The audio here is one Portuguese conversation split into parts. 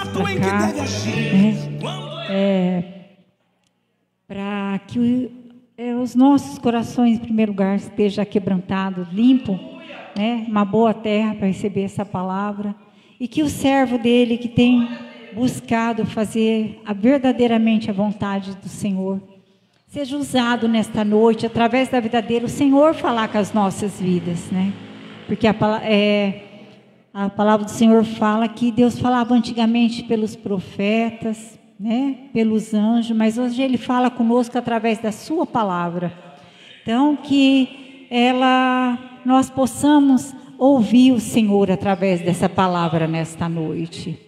para cá, né? Para que os nossos corações, em primeiro lugar, estejam quebrantados, limpos, né? Uma boa terra para receber essa palavra, e que o servo dele que tem buscado fazer verdadeiramente a vontade do Senhor seja usado nesta noite, através da vida dele, o Senhor falar com as nossas vidas, né? Porque a palavra do Senhor fala que Deus falava antigamente pelos profetas, né? Pelos anjos, mas hoje Ele fala conosco através da sua palavra. Então, que nós possamos ouvir o Senhor através dessa palavra nesta noite.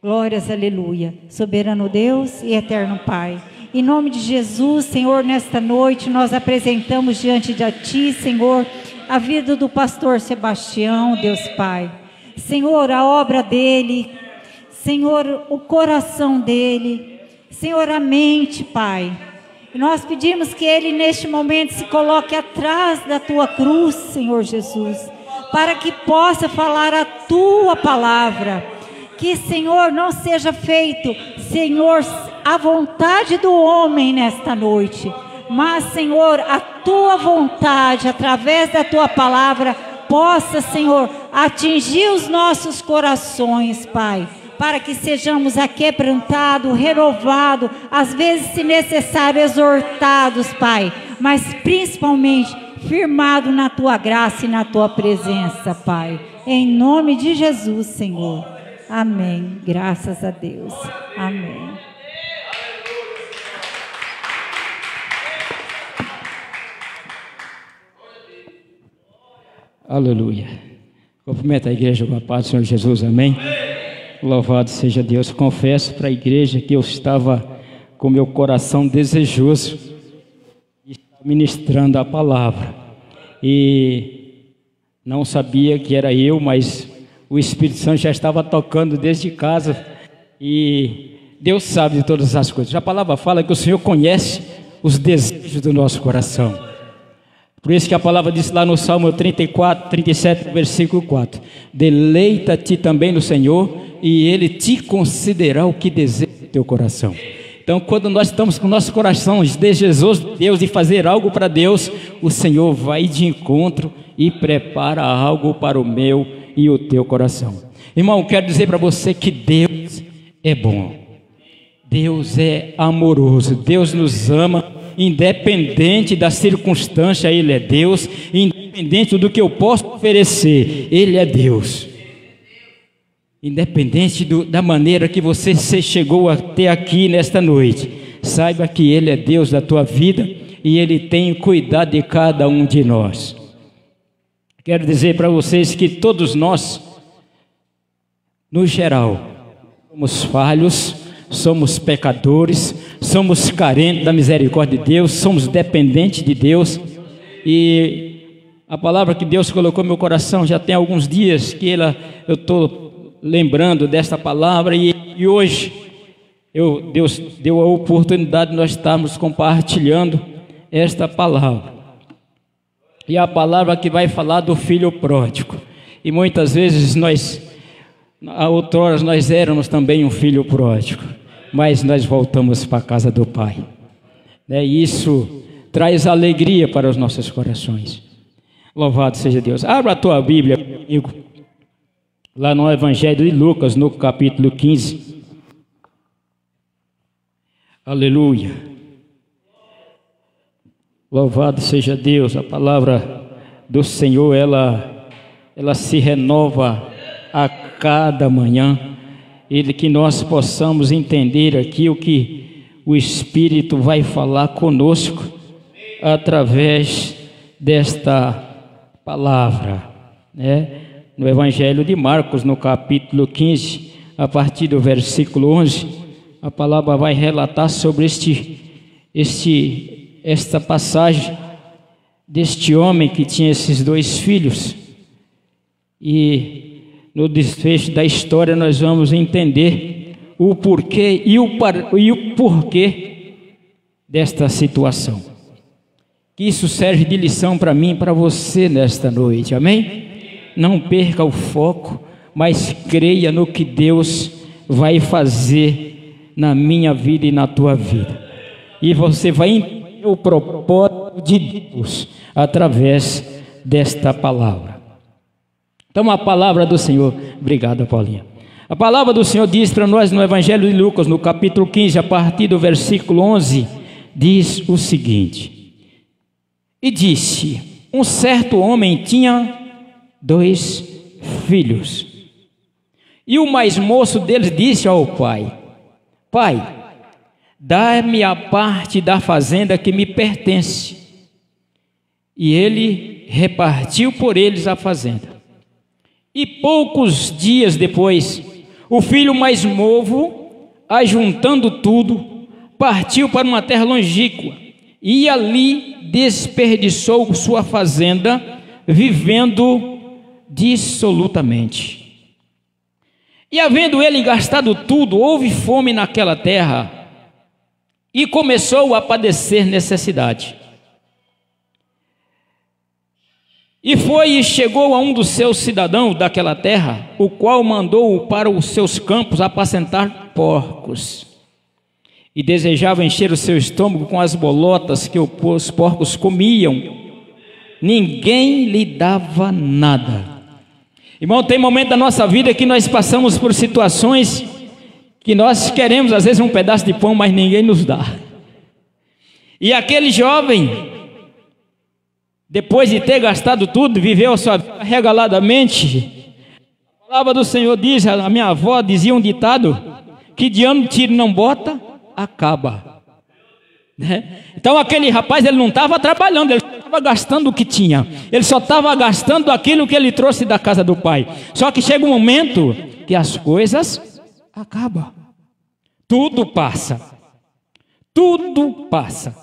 Glórias, aleluia. Soberano Deus e eterno Pai, em nome de Jesus, Senhor, nesta noite nós apresentamos diante de Ti, Senhor, a vida do pastor Sebastião, Deus Pai. Senhor, a obra dele, Senhor, o coração dele, Senhor, a mente, Pai. E nós pedimos que ele neste momento se coloque atrás da Tua cruz, Senhor Jesus, para que possa falar a Tua palavra. Que, Senhor, não seja feito, Senhor, a vontade do homem nesta noite, mas, Senhor, a Tua vontade, através da Tua palavra, possa, Senhor, atingir os nossos corações, Pai, para que sejamos aquebrantados, renovados, às vezes, se necessário, exortados, Pai, mas principalmente firmados na Tua graça e na Tua presença, Pai, em nome de Jesus, Senhor. Amém. Graças a Deus. Amém. Aleluia. Cumprimento a igreja com a paz do Senhor Jesus. Amém. Louvado seja Deus. Confesso para a igreja que eu estava com meu coração desejoso de estar ministrando a palavra. E não sabia que era eu, mas o Espírito Santo já estava tocando desde casa, e Deus sabe de todas as coisas. A palavra fala que o Senhor conhece os desejos do nosso coração. Por isso que a palavra diz lá no Salmo 34, 37, versículo 4: deleita-te também no Senhor, e Ele te concederá o que deseja o teu coração. Então, quando nós estamos com o nosso coração desejoso de Deus, de fazer algo para Deus, o Senhor vai de encontro e prepara algo para o meu e o teu coração. Irmão, quero dizer para você que Deus é bom, Deus é amoroso, Deus nos ama, independente da circunstância, Ele é Deus, independente do que eu posso oferecer, Ele é Deus. Independente da maneira que você chegou até aqui nesta noite, saiba que Ele é Deus da tua vida e Ele tem cuidado de cada um de nós. Quero dizer para vocês que todos nós, no geral, somos falhos, somos pecadores, somos carentes da misericórdia de Deus, somos dependentes de Deus. E a palavra que Deus colocou no meu coração já tem alguns dias que eu estou lembrando desta palavra, e hoje Deus deu a oportunidade de nós estarmos compartilhando esta palavra. E a palavra que vai falar do filho pródigo. E muitas vezes outrora nós éramos também um filho pródigo, mas nós voltamos para a casa do Pai. E isso traz alegria para os nossos corações. Louvado seja Deus. Abra a tua Bíblia comigo, lá no Evangelho de Lucas, no capítulo 15. Aleluia. Louvado seja Deus. A palavra do Senhor, ela se renova a cada manhã, e que nós possamos entender aqui o que o Espírito vai falar conosco através desta palavra, né? No Evangelho de Marcos, no capítulo 15, a partir do versículo 11, a palavra vai relatar sobre esta passagem deste homem que tinha esses dois filhos. E no desfecho da história nós vamos entender o porquê e o porquê desta situação. Que isso serve de lição para mim e para você nesta noite, amém? Não perca o foco, mas creia no que Deus vai fazer na minha vida e na tua vida. E você vai entender o propósito de Deus através desta palavra. Então a palavra do Senhor, obrigado, Paulinha. A palavra do Senhor diz para nós no Evangelho de Lucas, no capítulo 15, a partir do versículo 11, diz o seguinte: e disse: um certo homem tinha 2 filhos, e o mais moço deles disse ao pai: pai, dá-me a parte da fazenda que me pertence. E ele repartiu por eles a fazenda. E poucos dias depois, o filho mais novo, ajuntando tudo, partiu para uma terra longínqua, e ali desperdiçou sua fazenda, vivendo dissolutamente. E havendo ele gastado tudo, houve fome naquela terra, e começou a padecer necessidade. E foi e chegou a um dos seus cidadãos daquela terra, o qual mandou-o para os seus campos apacentar porcos. E desejava encher o seu estômago com as bolotas que os porcos comiam. Ninguém lhe dava nada. Irmão, tem momento da nossa vida que nós passamos por situações que nós queremos, às vezes, um pedaço de pão, mas ninguém nos dá. E aquele jovem, depois de ter gastado tudo, viveu a sua vida regaladamente. A palavra do Senhor diz, a minha avó dizia um ditado, que de ano tiro não bota, acaba. Então aquele rapaz, ele não estava trabalhando, ele estava gastando o que tinha. Ele só estava gastando aquilo que ele trouxe da casa do pai. Só que chega um momento que as coisas acabam. Tudo passa. Tudo passa.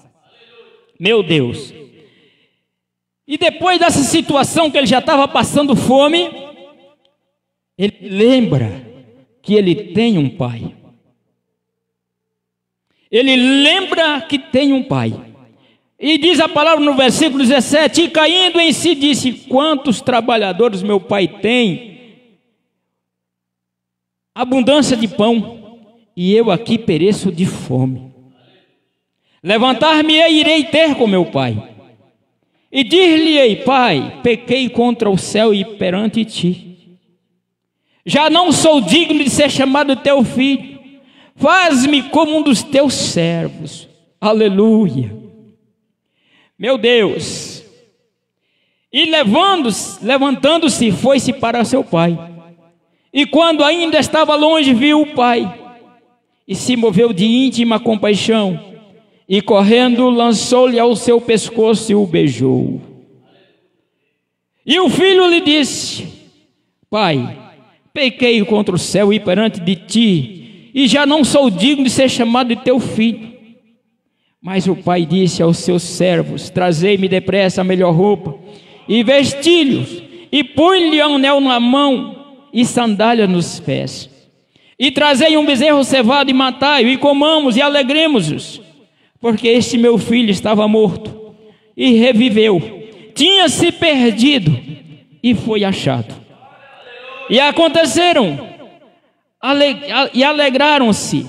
Meu Deus. E depois dessa situação que ele já estava passando fome, ele lembra que ele tem um pai. Ele lembra que tem um pai. E diz a palavra no versículo 17: e caindo em si disse: quantos trabalhadores meu pai tem, abundância de pão, e eu aqui pereço de fome. Levantar-me-ei e irei ter com meu pai. E dir-lhe-ei: pai, pequei contra o céu e perante ti. Já não sou digno de ser chamado teu filho. Faz-me como um dos teus servos. Aleluia. Meu Deus. E levantando-se, foi-se para seu pai. E quando ainda estava longe, viu o pai. E se moveu de íntima compaixão. E correndo, lançou-lhe ao seu pescoço e o beijou. E o filho lhe disse: pai, pequei contra o céu e perante de ti, e já não sou digno de ser chamado de teu filho. Mas o pai disse aos seus servos: trazei-me depressa a melhor roupa, e vesti-los, e põe-lhe um anel na mão, e sandália nos pés. E trazei um bezerro cevado, e matai-o, e comamos, e alegremos-nos. Porque este meu filho estava morto, e reviveu. Tinha-se perdido, e foi achado. E aconteceram, e alegraram-se.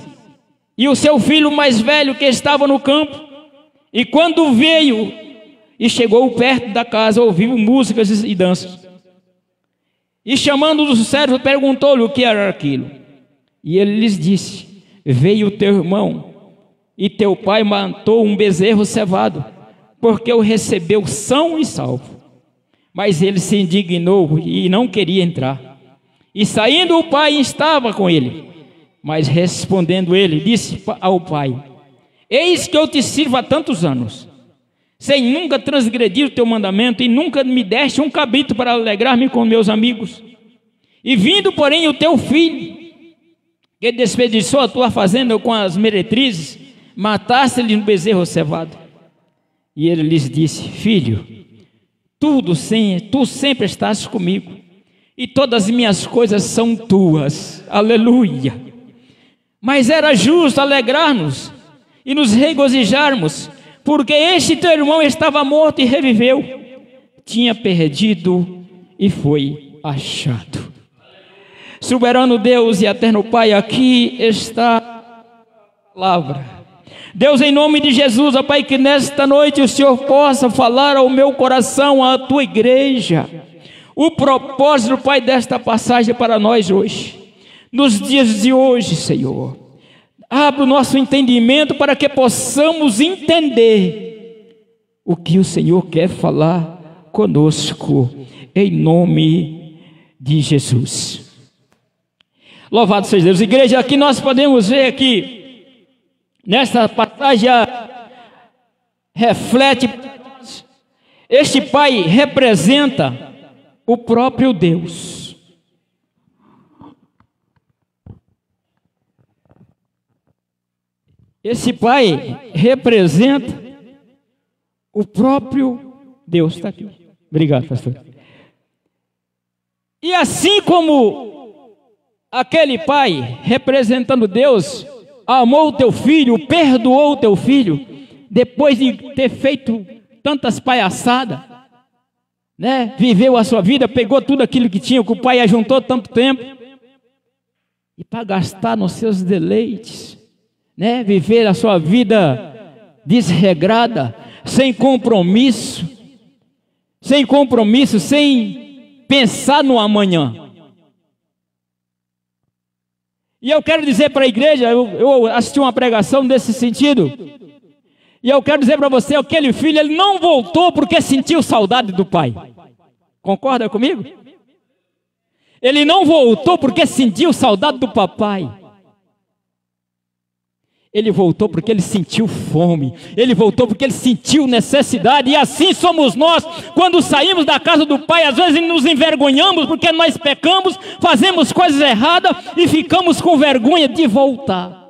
E o seu filho mais velho que estava no campo, e quando veio e chegou perto da casa, ouviu músicas e danças. E chamando os servos, perguntou-lhe o que era aquilo. E ele lhes disse: veio teu irmão, e teu pai matou um bezerro cevado, porque o recebeu são e salvo. Mas ele se indignou e não queria entrar. E saindo o pai estava com ele. Mas respondendo ele, disse ao pai: eis que eu te sirvo há tantos anos, sem nunca transgredir o teu mandamento, e nunca me deste um cabrito para alegrar-me com meus amigos. E vindo, porém, o teu filho, que desperdiçou a tua fazenda com as meretrizes, mataste-lhe um bezerro cevado. E ele lhes disse: filho, tu sempre estás comigo, e todas as minhas coisas são tuas. Aleluia. Mas era justo alegrar-nos e nos regozijarmos, porque este teu irmão estava morto e reviveu, tinha perdido e foi achado. Soberano Deus e eterno Pai, aqui está a palavra. Deus, em nome de Jesus, ó Pai, que nesta noite o Senhor possa falar ao meu coração, à tua igreja, o propósito, Pai, desta passagem para nós hoje, nos dias de hoje, Senhor. Abra o nosso entendimento para que possamos entender o que o Senhor quer falar conosco, em nome de Jesus. Louvado seja Deus. Igreja, aqui nós podemos ver aqui, nesta passagem, reflete, este pai representa o próprio Deus. Esse pai representa o próprio Deus. Está aqui. Obrigado, pastor. E assim como aquele pai representando Deus amou o teu filho, perdoou o teu filho, depois de ter feito tantas palhaçadas, né? Viveu a sua vida, pegou tudo aquilo que tinha, que o pai ajuntou tanto tempo, e para gastar nos seus deleites, né? Viver a sua vida desregrada, sem compromisso, sem pensar no amanhã. E eu quero dizer para a igreja, eu assisti uma pregação nesse sentido, e eu quero dizer para você, aquele filho, ele não voltou porque sentiu saudade do pai. Concorda comigo? Ele não voltou porque sentiu saudade do papai. Ele voltou porque ele sentiu fome, ele voltou porque ele sentiu necessidade, e assim somos nós, quando saímos da casa do Pai, às vezes nos envergonhamos porque nós pecamos, fazemos coisas erradas e ficamos com vergonha de voltar.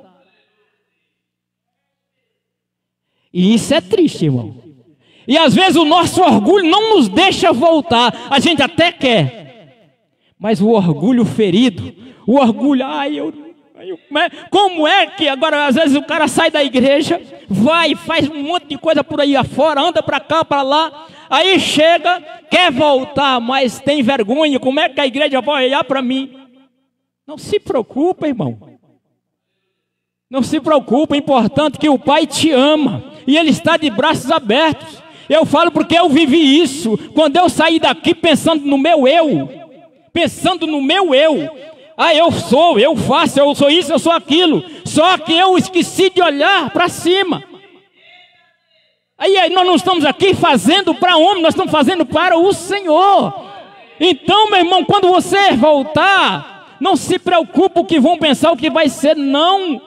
E isso é triste, irmão. E às vezes o nosso orgulho não nos deixa voltar, a gente até quer, mas o orgulho ferido, o orgulho, como é que agora às vezes o cara sai da igreja, vai, faz um monte de coisa por aí afora, anda para cá, para lá, aí chega, quer voltar, mas tem vergonha, como é que a igreja vai olhar para mim? Não se preocupa, irmão. Não se preocupa, é importante que o Pai te ama, e Ele está de braços abertos. Eu falo porque eu vivi isso, quando eu saí daqui pensando no meu eu, eu sou, eu faço, eu sou isso, eu sou aquilo. Só que eu esqueci de olhar para cima. Aí nós não estamos aqui fazendo para homem, nós estamos fazendo para o Senhor. Então, meu irmão, quando você voltar, não se preocupe o que vão pensar, o que vai ser, não.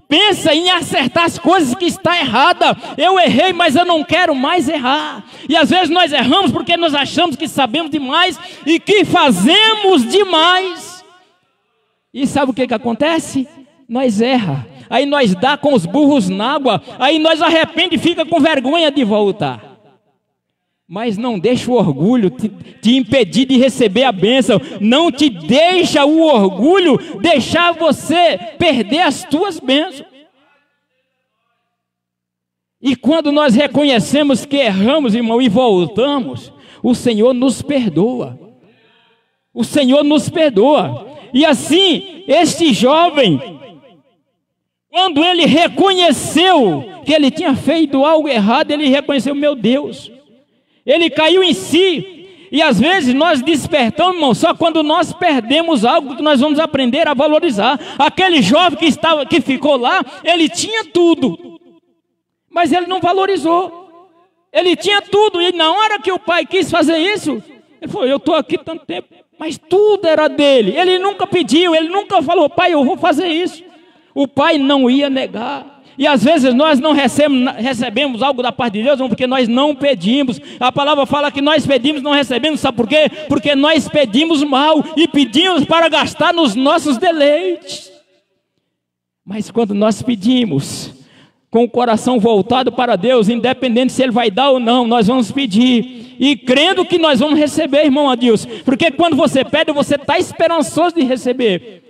Pensa em acertar as coisas que está errada. Eu errei, mas eu não quero mais errar. E às vezes nós erramos porque nós achamos que sabemos demais e que fazemos demais. E sabe o que acontece? Nós erra, aí nós dá com os burros na água, aí nós arrepende e fica com vergonha de voltar. Mas não deixa o orgulho te impedir de receber a bênção, não te deixa o orgulho deixar você perder as tuas bênçãos. E quando nós reconhecemos que erramos, irmão, e voltamos, o Senhor nos perdoa. O Senhor nos perdoa. E assim, este jovem, quando ele reconheceu que ele tinha feito algo errado, ele reconheceu, meu Deus, ele caiu em si. E às vezes nós despertamos, irmão, só quando nós perdemos algo que nós vamos aprender a valorizar. Aquele jovem que ficou lá, ele tinha tudo, mas ele não valorizou. Ele tinha tudo, e na hora que o pai quis fazer isso, ele falou, eu estou aqui tanto tempo, mas tudo era dele. Ele nunca pediu, ele nunca falou, pai, eu vou fazer isso. O pai não ia negar. E às vezes nós não recebemos algo da parte de Deus, porque nós não pedimos. A palavra fala que nós pedimos, não recebemos. Sabe por quê? Porque nós pedimos mal e pedimos para gastar nos nossos deleites. Mas quando nós pedimos com o coração voltado para Deus, independente se Ele vai dar ou não, nós vamos pedir, e crendo que nós vamos receber, irmão, a Deus, porque quando você pede, você está esperançoso de receber.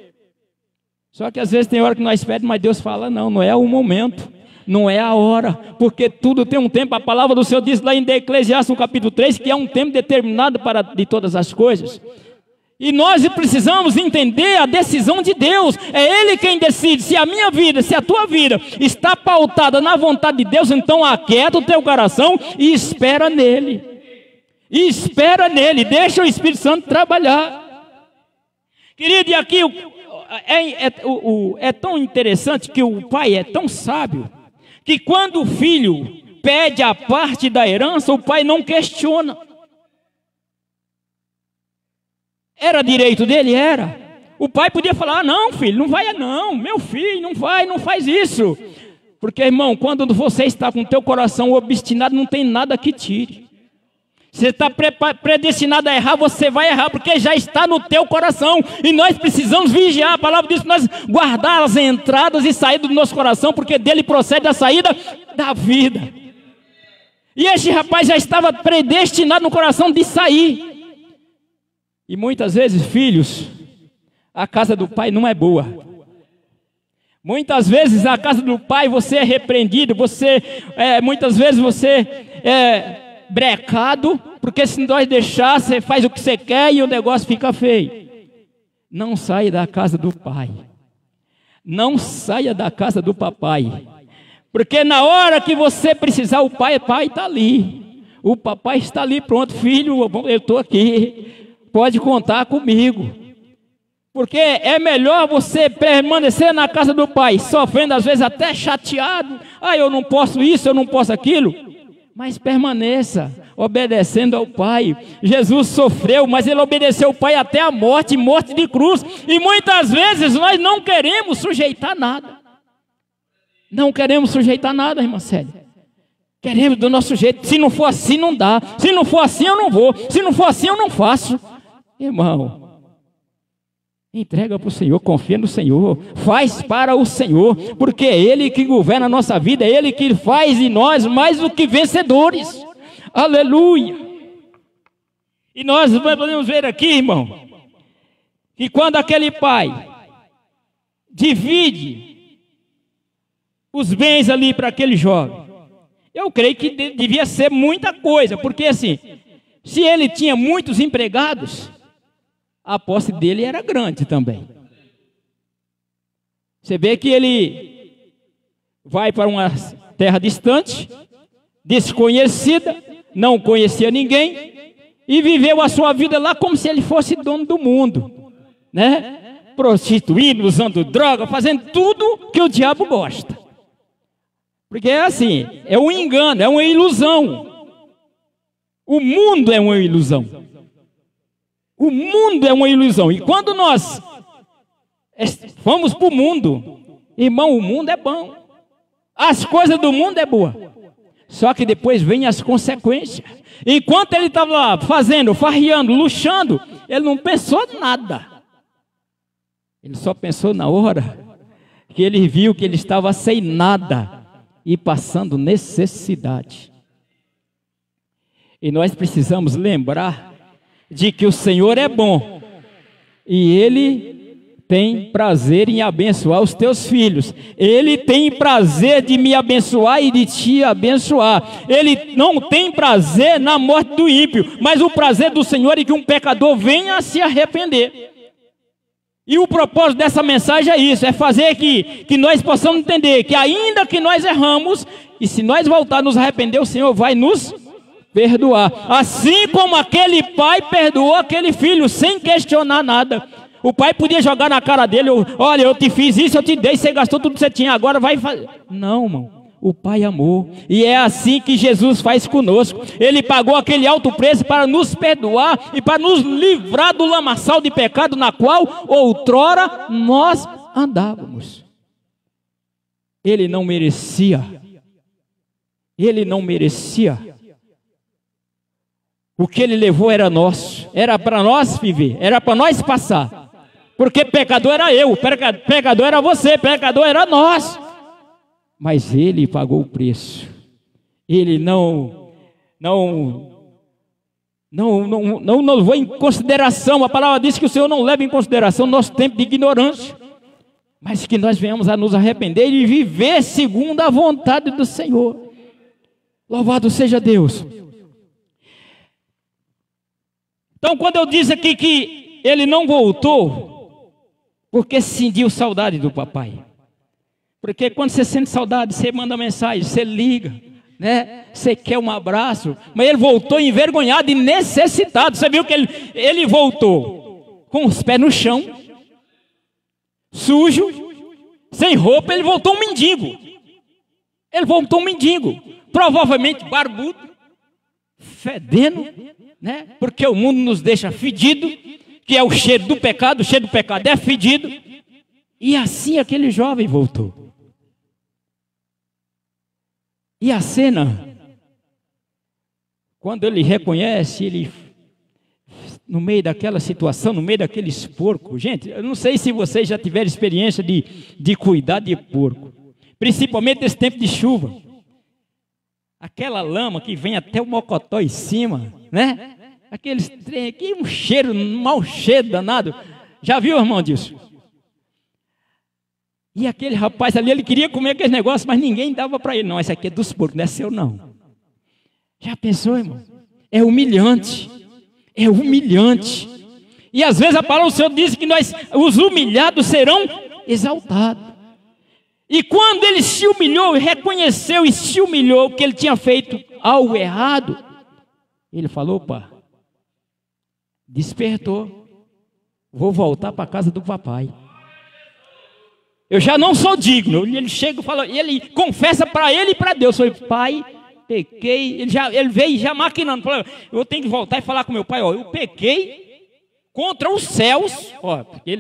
Só que às vezes tem hora que nós pedimos, mas Deus fala, não é o momento, não é a hora, porque tudo tem um tempo. A palavra do Senhor diz lá em Eclesiastes, no capítulo 3, que é um tempo determinado de todas as coisas. E nós precisamos entender a decisão de Deus. É Ele quem decide. Se a minha vida, se a tua vida está pautada na vontade de Deus, então aquieta o teu coração e espera nele. E espera nele, deixa o Espírito Santo trabalhar. Querido, e aqui é tão interessante que o pai é tão sábio, que quando o filho pede a parte da herança, o pai não questiona. Era direito dele? Era. O pai podia falar, ah, não filho, não vai não, meu filho, não vai, não faz isso. Porque irmão, quando você está com o teu coração obstinado, não tem nada que tire. Você está predestinado a errar, você vai errar, porque já está no teu coração. E nós precisamos vigiar, a palavra diz que nós guardar as entradas e saídas do nosso coração, porque dele procede a saída da vida. E este rapaz já estava predestinado no coração de sair. E muitas vezes, filhos, a casa do pai não é boa. Muitas vezes a casa do pai você é repreendido, muitas vezes você é brecado, porque se nós deixar, você faz o que você quer e o negócio fica feio. Não saia da casa do pai. Não saia da casa do papai. Porque na hora que você precisar, o pai está ali. O papai está ali, pronto, filho, eu estou aqui. Pode contar comigo. Porque é melhor você permanecer na casa do pai, sofrendo às vezes até chateado. Ah, eu não posso isso, eu não posso aquilo. Mas permaneça, obedecendo ao pai. Jesus sofreu, mas ele obedeceu ao pai até a morte, morte de cruz. E muitas vezes nós não queremos sujeitar nada. Não queremos sujeitar nada, irmã Célia. Queremos do nosso jeito. Se não for assim, não dá. Se não for assim, eu não vou. Se não for assim, eu não faço. Irmão, entrega para o Senhor, confia no Senhor, faz para o Senhor, porque é Ele que governa a nossa vida, é Ele que faz em nós mais do que vencedores. Aleluia! E nós podemos ver aqui, irmão, que quando aquele pai divide os bens ali para aquele jovem, eu creio que devia ser muita coisa, porque assim, se ele tinha muitos empregados, a posse dele era grande também. Você vê que ele vai para uma terra distante, desconhecida, não conhecia ninguém, e viveu a sua vida lá como se ele fosse dono do mundo, né? Prostituindo, usando droga, fazendo tudo que o diabo gosta. Porque é assim, é um engano, é uma ilusão. O mundo é uma ilusão. O mundo é uma ilusão. E quando nós vamos para o mundo, irmão, o mundo é bom. As coisas do mundo é boa. Só que depois vem as consequências. Enquanto ele estava lá fazendo, farreando, luxando, ele não pensou nada. Ele só pensou na hora que ele viu que ele estava sem nada e passando necessidade. E nós precisamos lembrar de que o Senhor é bom e Ele tem prazer em abençoar os teus filhos. Ele tem prazer de me abençoar e de te abençoar. Ele não tem prazer na morte do ímpio, mas o prazer do Senhor é que um pecador venha a se arrepender. E o propósito dessa mensagem é isso, é fazer que nós possamos entender que ainda que nós erramos, e se nós voltar a nos arrepender, o Senhor vai nos perdoar. Assim como aquele pai perdoou aquele filho, sem questionar nada. O pai podia jogar na cara dele, olha, eu te fiz isso, eu te dei, você gastou tudo que você tinha, agora vai fazer. Não, irmão. O pai amou. E é assim que Jesus faz conosco. Ele pagou aquele alto preço para nos perdoar e para nos livrar do lamaçal de pecado na qual outrora nós andávamos. Ele não merecia. Ele não merecia. O que ele levou era nosso. Era para nós viver. Era para nós passar. Porque pecador era eu. Pecador era você. Pecador era nós. Mas ele pagou o preço. Ele não levou em consideração. A palavra diz que o Senhor não leva em consideração o nosso tempo de ignorância. Mas que nós venhamos a nos arrepender e viver segundo a vontade do Senhor. Louvado seja Deus. Então, quando eu disse aqui que ele não voltou porque sentiu saudade do papai. Porque quando você sente saudade, você manda mensagem, você liga, né? Você quer um abraço. Mas ele voltou envergonhado e necessitado. Você viu que ele voltou com os pés no chão, sujo, sem roupa. Ele voltou um mendigo. Ele voltou um mendigo, provavelmente barbudo, fedendo, né? Porque o mundo nos deixa fedido, que é o cheiro do pecado. O cheiro do pecado é fedido. E assim aquele jovem voltou. E a cena, quando ele reconhece, ele, no meio daquela situação, no meio daqueles porcos, gente, eu não sei se vocês já tiveram experiência de cuidar de porco, principalmente nesse tempo de chuva. Aquela lama que vem até o mocotó em cima, né? Aqueles trem aqui, um cheiro, um mau cheiro danado. Já viu, irmão, disso? E aquele rapaz ali, ele queria comer aquele negócio, mas ninguém dava para ele. Não, esse aqui é dos porcos, não é seu não. Já pensou, irmão? É humilhante. É humilhante. E às vezes a palavra do Senhor diz que os humilhados serão exaltados. E quando ele se humilhou, reconheceu e se humilhou que ele tinha feito algo errado, ele falou: opa, despertou, vou voltar para a casa do papai. Eu já não sou digno. Ele chega e fala, ele confessa para ele e para Deus: foi pai, pequei. Ele veio já maquinando, falou: eu tenho que voltar e falar com meu pai, ó, eu pequei contra os céus, ó, porque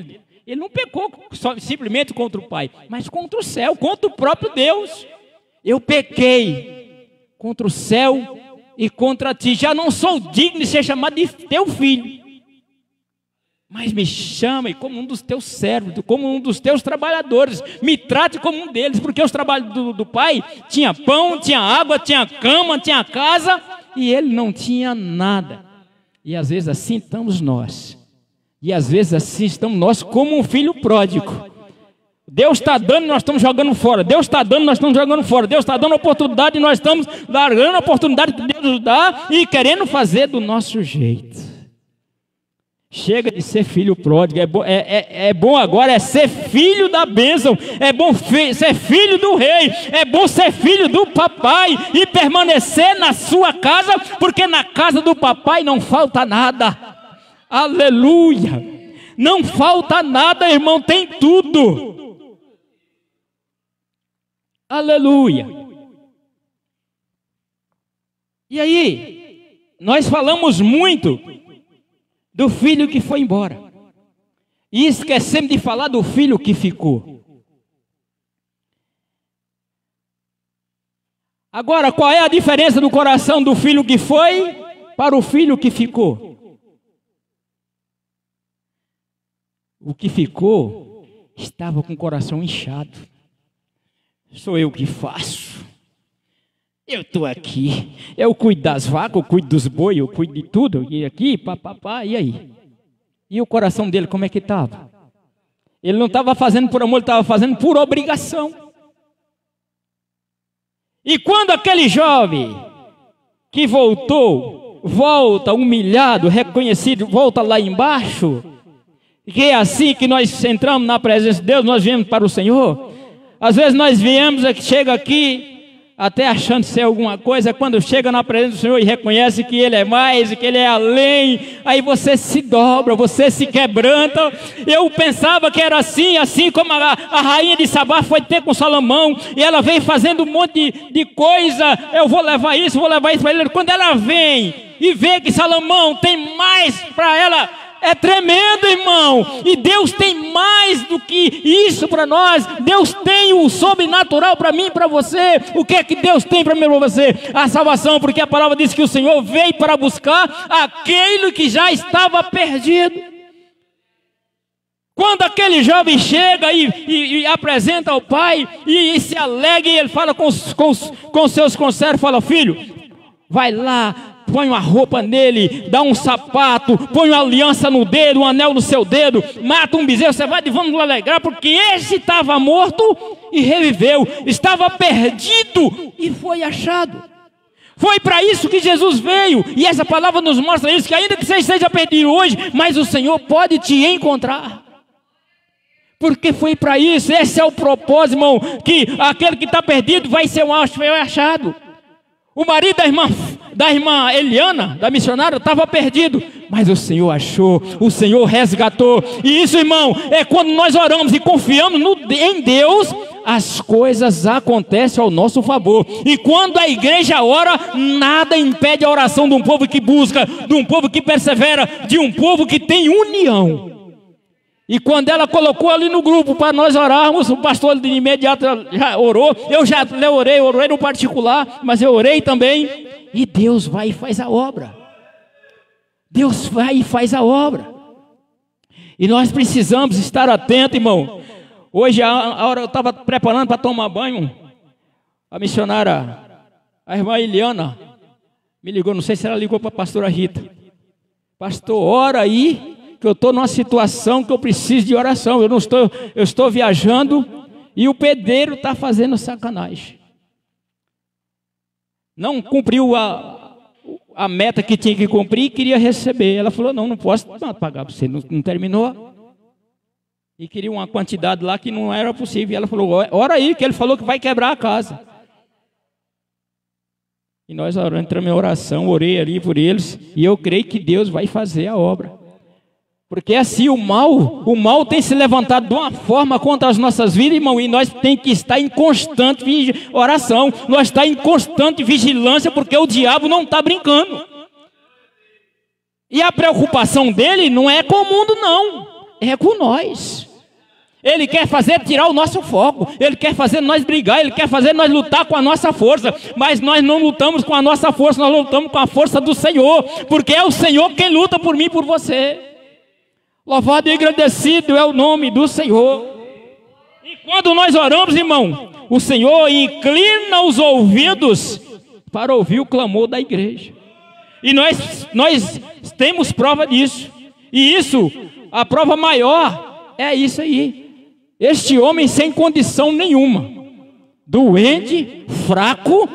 ele não pecou simplesmente contra o pai, mas contra o céu, contra o próprio Deus. Eu pequei contra o céu e contra ti. Já não sou digno de ser chamado de teu filho, mas me chame como um dos teus servos, como um dos teus trabalhadores. Me trate como um deles, porque os trabalhos do pai tinha pão, tinha água, tinha cama, tinha casa, e ele não tinha nada. E às vezes assim estamos nós. E às vezes assim estamos nós, como um filho pródigo. Deus está dando e nós estamos jogando fora. Deus está dando e nós estamos jogando fora. Deus está dando oportunidade e nós estamos largando a oportunidade que Deus nos dá e querendo fazer do nosso jeito. Chega de ser filho pródigo. É bom agora ser filho da bênção. É bom ser filho do rei. É bom ser filho do papai e permanecer na sua casa, porque na casa do papai não falta nada. Aleluia! Não falta nada, irmão, tem tudo. Aleluia! E aí, nós falamos muito do filho que foi embora e esquecemos de falar do filho que ficou. Agora, qual é a diferença do coração do filho que foi para o filho que ficou? O que ficou estava com o coração inchado. Sou eu que faço. Eu estou aqui, eu cuido das vacas, eu cuido dos bois, eu cuido de tudo, e aqui, papapá, e aí? E o coração dele, como é que estava? Ele não estava fazendo por amor, ele estava fazendo por obrigação. E quando aquele jovem que volta humilhado, reconhecido, volta lá embaixo, que é assim que nós entramos na presença de Deus, nós viemos para o Senhor. Às vezes nós viemos, chega aqui, até achando ser alguma coisa, quando chega na presença do Senhor e reconhece que Ele é mais, que Ele é além, aí você se dobra, você se quebranta. Eu pensava que era assim como a rainha de Sabá foi ter com Salomão, e ela vem fazendo um monte de coisa, eu vou levar isso para ele. Quando ela vem e vê que Salomão tem mais para ela, é tremendo, irmão. E Deus tem mais do que isso para nós. Deus tem o sobrenatural para mim e para você. O que é que Deus tem para mim e para você? A salvação, porque a palavra diz que o Senhor veio para buscar aquele que já estava perdido. Quando aquele jovem chega e apresenta ao pai e se alegra, e ele fala com seus conservos, fala: filho, vai lá, põe uma roupa nele, dá um sapato, põe uma aliança no dedo, um anel no seu dedo, mata um bezerro, você vai e vamos alegrar, porque esse estava morto e reviveu, estava perdido e foi achado. Foi para isso que Jesus veio. E essa palavra nos mostra isso, que ainda que você esteja perdido hoje, mas o Senhor pode te encontrar. Porque foi para isso. Esse é o propósito, irmão, que aquele que está perdido vai ser achado. O marido da irmã Eliana, da missionária, estava perdido, mas o Senhor achou, o Senhor resgatou. E isso, irmão, é quando nós oramos e confiamos em Deus, as coisas acontecem ao nosso favor. E quando a igreja ora, nada impede a oração de um povo que busca, de um povo que persevera, de um povo que tem união. E quando ela colocou ali no grupo para nós orarmos, o pastor de imediato já orou. Eu já orei no particular, mas eu orei também. E Deus vai e faz a obra. Deus vai e faz a obra. E nós precisamos estar atentos, irmão. Hoje, a hora eu estava preparando para tomar banho, a missionária, a irmã Eliana, me ligou, não sei se ela ligou para a pastora Rita. Pastor, ora aí, que eu estou numa situação que eu preciso de oração. Eu estou viajando e o pedreiro está fazendo sacanagem. Não cumpriu a meta que tinha que cumprir e queria receber. Ela falou, não posso pagar para você, não terminou. E queria uma quantidade lá que não era possível. E ela falou, ora aí, que ele falou que vai quebrar a casa. E nós entramos em oração, orei ali por eles. E eu creio que Deus vai fazer a obra. Porque assim o mal tem se levantado de uma forma contra as nossas vidas, irmão. E nós temos que estar em constante oração. Nós estamos em constante vigilância, porque o diabo não está brincando. E a preocupação dele não é com o mundo, não. É com nós. Ele quer tirar o nosso foco. Ele quer fazer nós brigar. Ele quer fazer nós lutar com a nossa força. Mas nós não lutamos com a nossa força. Nós lutamos com a força do Senhor. Porque é o Senhor quem luta por mim e por você. Louvado e agradecido é o nome do Senhor. E quando nós oramos, irmão, o Senhor inclina os ouvidos para ouvir o clamor da igreja. E nós temos prova disso. E isso, a prova maior é isso aí. Este homem sem condição nenhuma, doente, fraco,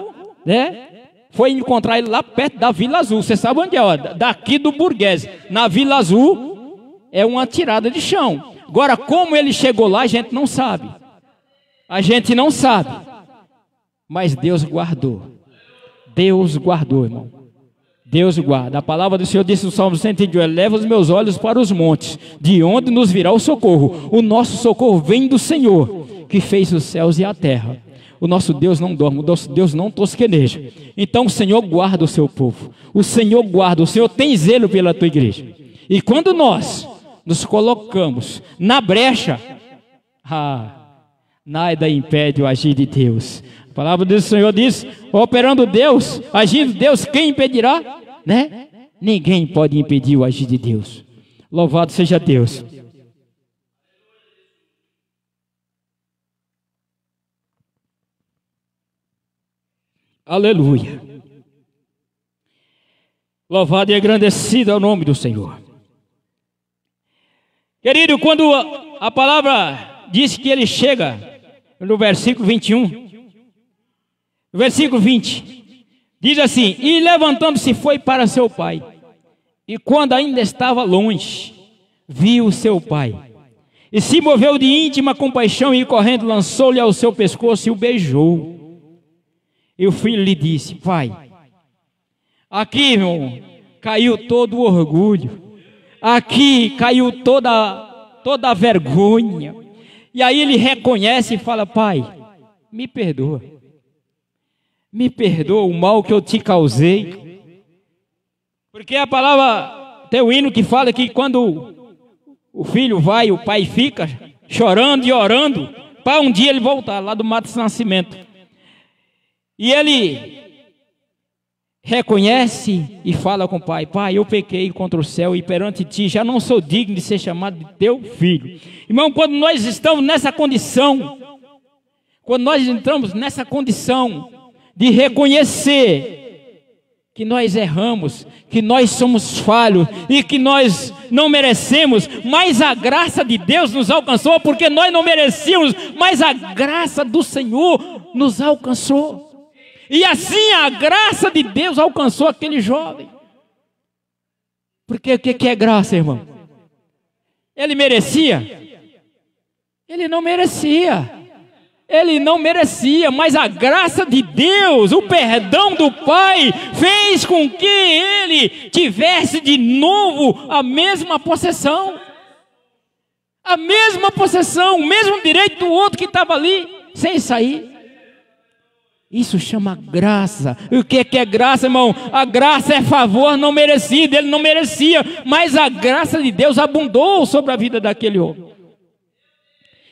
né? Foi encontrar ele lá perto da Vila Azul. Você sabe onde é? Ó, daqui do Burguês. Na Vila Azul é uma tirada de chão. Agora, como ele chegou lá, a gente não sabe. A gente não sabe. Mas Deus guardou. Deus guardou, irmão. Deus guarda. A palavra do Senhor disse no Salmo 108: eleva os meus olhos para os montes, de onde nos virá o socorro. O nosso socorro vem do Senhor, que fez os céus e a terra. O nosso Deus não dorme, o nosso Deus não tosqueneja. Então o Senhor guarda o seu povo. O Senhor guarda, o Senhor tem zelo pela tua igreja. E quando nós nos colocamos na brecha, nada impede o agir de Deus. A palavra do Senhor diz: operando Deus, agindo Deus, quem impedirá? Né? Ninguém pode impedir o agir de Deus. Louvado seja Deus. Aleluia. Louvado e agradecido é o nome do Senhor. Querido, quando a palavra diz que ele chega, no versículo 21, no versículo 20, diz assim: e levantando-se foi para seu pai, e quando ainda estava longe, viu seu pai, e se moveu de íntima compaixão, e correndo lançou-lhe ao seu pescoço e o beijou. E o filho lhe disse: pai, aqui, irmão, caiu todo o orgulho, aqui caiu toda a vergonha. E aí ele reconhece e fala: pai, me perdoa o mal que eu te causei. Porque a palavra, tem o hino que fala que quando o filho vai, o pai fica chorando e orando para um dia ele voltar lá do Mato de Nascimento. E ele reconhece e fala com o pai: pai, eu pequei contra o céu e perante ti já não sou digno de ser chamado de teu filho. Irmão, quando nós estamos nessa condição, quando nós entramos nessa condição de reconhecer que nós erramos, que nós somos falhos e que nós não merecemos, mas a graça de Deus nos alcançou, porque nós não merecíamos, mas a graça do Senhor nos alcançou. E assim a graça de Deus alcançou aquele jovem. Porque o que é graça, irmão? Ele merecia? Ele não merecia. Ele não merecia, mas a graça de Deus, o perdão do Pai, fez com que ele tivesse de novo a mesma possessão. A mesma possessão, o mesmo direito do outro que estava ali, sem sair. Isso chama graça. E o que é graça, irmão? A graça é favor não merecido, ele não merecia, mas a graça de Deus abundou sobre a vida daquele homem.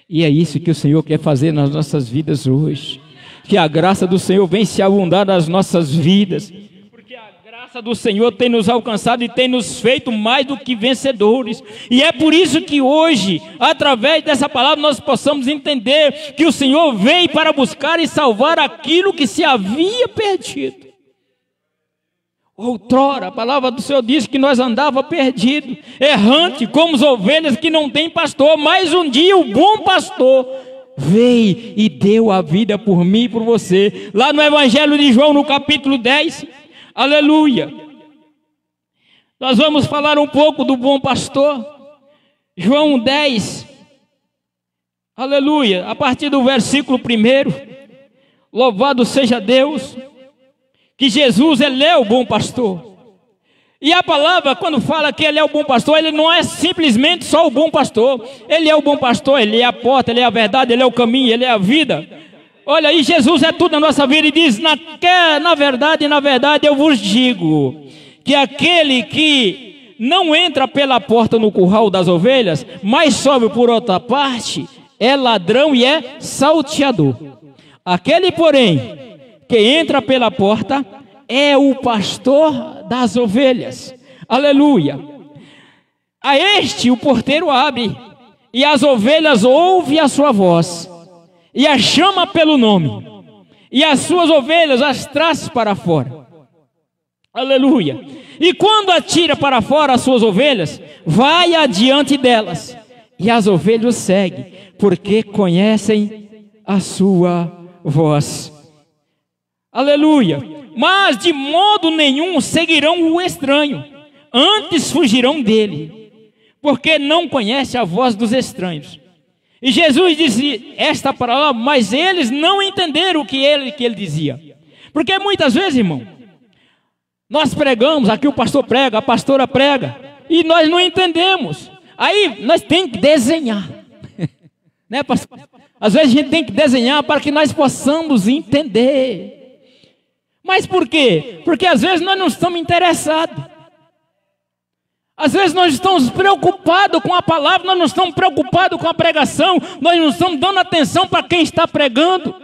E é isso que o Senhor quer fazer nas nossas vidas hoje. Que a graça do Senhor venha se abundar nas nossas vidas. Porque a graça do Senhor tem nos alcançado e tem nos feito mais do que vencedores. E é por isso que hoje, através dessa palavra, nós possamos entender que o Senhor veio para buscar e salvar aquilo que se havia perdido. Outrora, a palavra do Senhor diz que nós andávamos perdidos, errante, como as ovelhas que não têm pastor. Mas um dia o bom pastor veio e deu a vida por mim e por você. Lá no Evangelho de João, no capítulo 10, aleluia. Nós vamos falar um pouco do bom pastor. João 10, aleluia, a partir do versículo 1. Louvado seja Deus, que Jesus, ele é o bom pastor. E a palavra, quando fala que ele é o bom pastor, ele não é simplesmente só o bom pastor. Ele é o bom pastor, ele é a porta, ele é a verdade, ele é o caminho, ele é a vida. Olha aí, Jesus é tudo na nossa vida e diz: na verdade, eu vos digo, que aquele que não entra pela porta no curral das ovelhas, mas sobe por outra parte, é ladrão e é salteador. Aquele, porém, que entra pela porta é o pastor das ovelhas. Aleluia. A este o porteiro abre, e as ovelhas ouvem a sua voz, e a chama pelo nome, e as suas ovelhas as traz para fora. Aleluia. E quando atira para fora as suas ovelhas, vai adiante delas, e as ovelhas o seguem, porque conhecem a sua voz. Aleluia. Mas de modo nenhum seguirão o estranho, antes fugirão dele, porque não conhece a voz dos estranhos. E Jesus disse esta palavra, mas eles não entenderam o que ele dizia. Porque muitas vezes, irmão, nós pregamos, aqui o pastor prega, a pastora prega, e nós não entendemos. Aí nós temos que desenhar, né, pastor? Às vezes a gente tem que desenhar para que nós possamos entender. Mas por quê? Porque às vezes nós não estamos interessados. Às vezes nós estamos preocupados com a palavra, nós não estamos preocupados com a pregação, nós não estamos dando atenção para quem está pregando.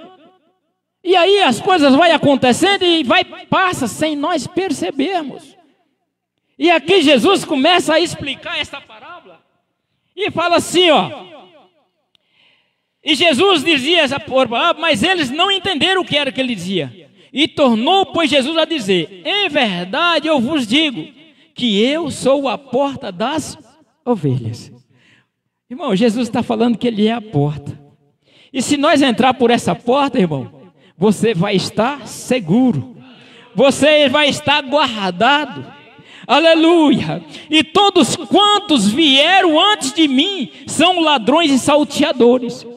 E aí as coisas vão acontecendo e passa sem nós percebermos. E aqui Jesus começa a explicar esta parábola e fala assim, ó. E Jesus dizia essa parábola, mas eles não entenderam o que era que ele dizia. E tornou, pois, Jesus a dizer: em verdade eu vos digo, que eu sou a porta das ovelhas. Irmão, Jesus está falando que ele é a porta. E se nós entrar por essa porta, irmão, você vai estar seguro. Você vai estar guardado. Aleluia. E todos quantos vieram antes de mim são ladrões e salteadores,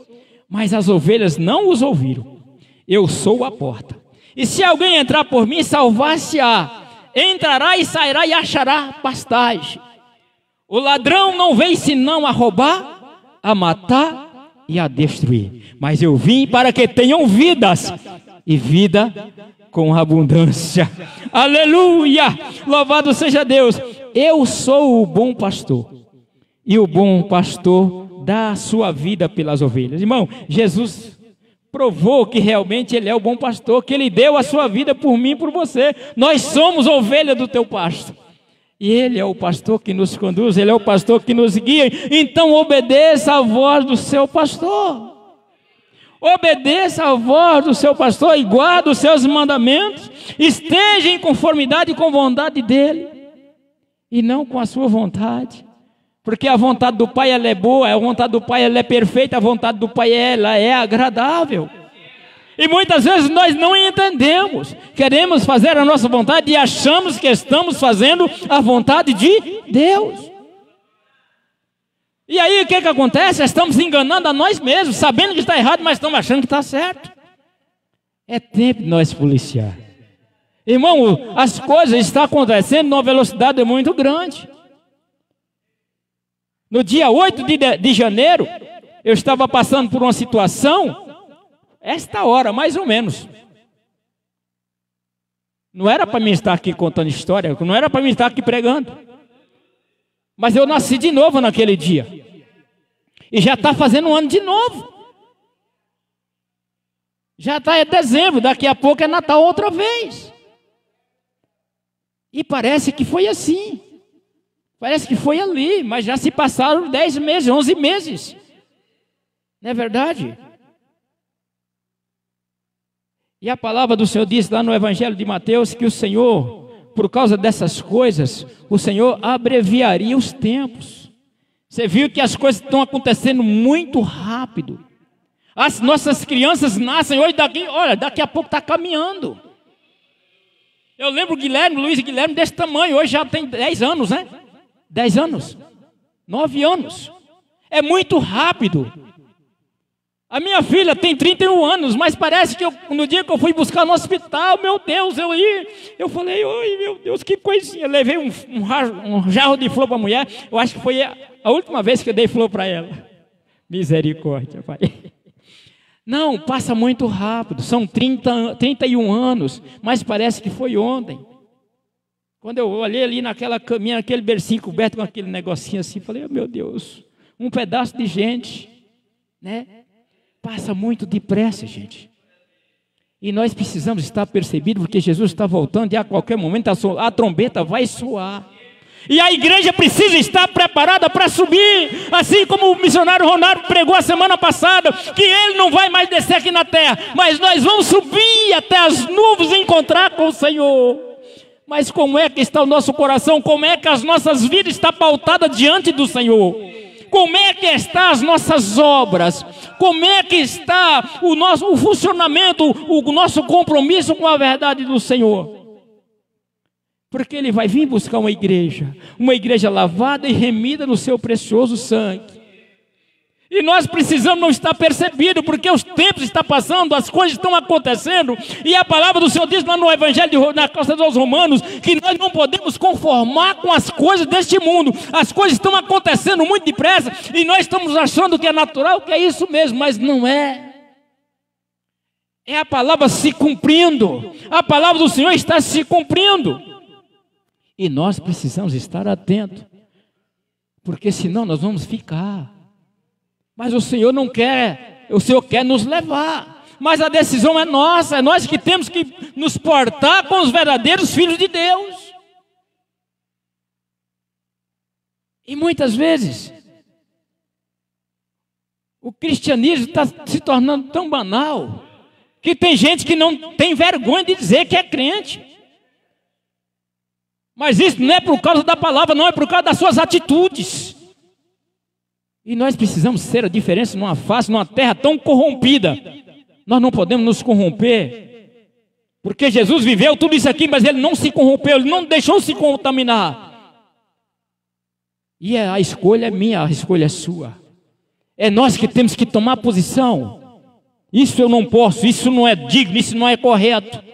mas as ovelhas não os ouviram. Eu sou a porta. E se alguém entrar por mim, salvar-se-á. Entrará e sairá e achará pastagem. O ladrão não veio senão a roubar, a matar e a destruir. Mas eu vim para que tenham vidas, e vida com abundância. Aleluia! Louvado seja Deus. Eu sou o bom pastor, e o bom pastor dá a sua vida pelas ovelhas. Irmão, Jesus provou que realmente ele é o bom pastor, que ele deu a sua vida por mim e por você. Nós somos ovelha do teu pasto. E ele é o pastor que nos conduz, ele é o pastor que nos guia. Então obedeça a voz do seu pastor. Obedeça a voz do seu pastor e guarde os seus mandamentos. Esteja em conformidade com a vontade dele e não com a sua vontade. Porque a vontade do Pai ela é boa, a vontade do Pai ela é perfeita, a vontade do Pai ela é agradável. E muitas vezes nós não entendemos. Queremos fazer a nossa vontade e achamos que estamos fazendo a vontade de Deus. E aí o que acontece? Estamos enganando a nós mesmos, sabendo que está errado, mas estamos achando que está certo. É tempo de nós policiar. Irmão, as coisas estão acontecendo numa velocidade muito grande. No dia 8 de janeiro, eu estava passando por uma situação, esta hora, mais ou menos. Não era para mim estar aqui contando história, não era para mim estar aqui pregando. Mas eu nasci de novo naquele dia. E já está fazendo um ano de novo. Já está em dezembro, daqui a pouco é Natal outra vez. E parece que foi assim. Parece que foi ali, mas já se passaram 10 meses, 11 meses. Não é verdade? E a palavra do Senhor diz lá no Evangelho de Mateus que o Senhor, por causa dessas coisas, o Senhor abreviaria os tempos. Você viu que as coisas estão acontecendo muito rápido. As nossas crianças nascem hoje, daqui a pouco está caminhando. Eu lembro Luiz Guilherme desse tamanho, hoje já tem 10 anos, né? 10 anos, 9 anos. É muito rápido. A minha filha tem 31 anos, mas parece que no dia que eu fui buscar no hospital, meu Deus, eu falei, oi, meu Deus, que coisinha. Levei um jarro de flor para a mulher, eu acho que foi a última vez que eu dei flor para ela. Misericórdia, Pai. Não, passa muito rápido, são 31 anos, mas parece que foi ontem. Quando eu olhei ali naquela caminha, aquele bercinho coberto com aquele negocinho assim, falei, oh, meu Deus, um pedaço de gente, né? Passa muito depressa, gente. E nós precisamos estar percebidos, porque Jesus está voltando e a qualquer momento a trombeta vai soar. E a igreja precisa estar preparada para subir, assim como o missionário Ronaldo pregou a semana passada, que ele não vai mais descer aqui na terra, mas nós vamos subir até as nuvens e encontrar com o Senhor. Mas como é que está o nosso coração? Como é que as nossas vidas estão pautadas diante do Senhor? Como é que estão as nossas obras? Como é que está o funcionamento, o nosso compromisso com a verdade do Senhor? Porque Ele vai vir buscar uma igreja lavada e remida no seu precioso sangue. E nós precisamos não estar percebidos, porque os tempos estão passando, as coisas estão acontecendo, e a palavra do Senhor diz lá no Evangelho na Carta aos Romanos, que nós não podemos conformar com as coisas deste mundo. As coisas estão acontecendo muito depressa, e nós estamos achando que é natural, que é isso mesmo, mas não é. É a palavra se cumprindo, a palavra do Senhor está se cumprindo. E nós precisamos estar atentos, porque senão nós vamos ficar. Mas o Senhor não quer, o Senhor quer nos levar. Mas a decisão é nossa, é nós que temos que nos portar com os verdadeiros filhos de Deus. E muitas vezes, o cristianismo está se tornando tão banal, que tem gente que não tem vergonha de dizer que é crente. Mas isso não é por causa da palavra, não, é por causa das suas atitudes. E nós precisamos ser a diferença numa face, numa terra tão corrompida. Nós não podemos nos corromper, porque Jesus viveu tudo isso aqui, mas Ele não se corrompeu, Ele não deixou se contaminar. E a escolha é minha, a escolha é sua. É nós que temos que tomar posição. Isso eu não posso, isso não é digno, isso não é correto.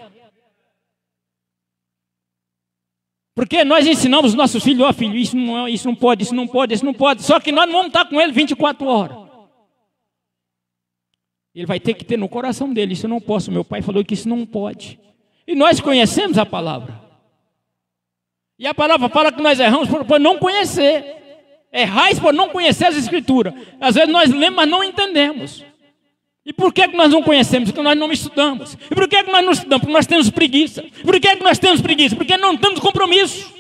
Porque nós ensinamos nossos filhos, ó filho, isso não pode, isso não pode, isso não pode. Só que nós não vamos estar com ele 24 horas. Ele vai ter que ter no coração dele, isso eu não posso. Meu pai falou que isso não pode. E nós conhecemos a palavra. E a palavra fala que nós erramos por não conhecer. Errais por não conhecer as escrituras. Às vezes nós lemos, mas não entendemos. E por que nós não conhecemos? Porque nós não estudamos. E por que nós não estudamos? Porque nós temos preguiça. Por que nós temos preguiça? Porque não temos compromisso.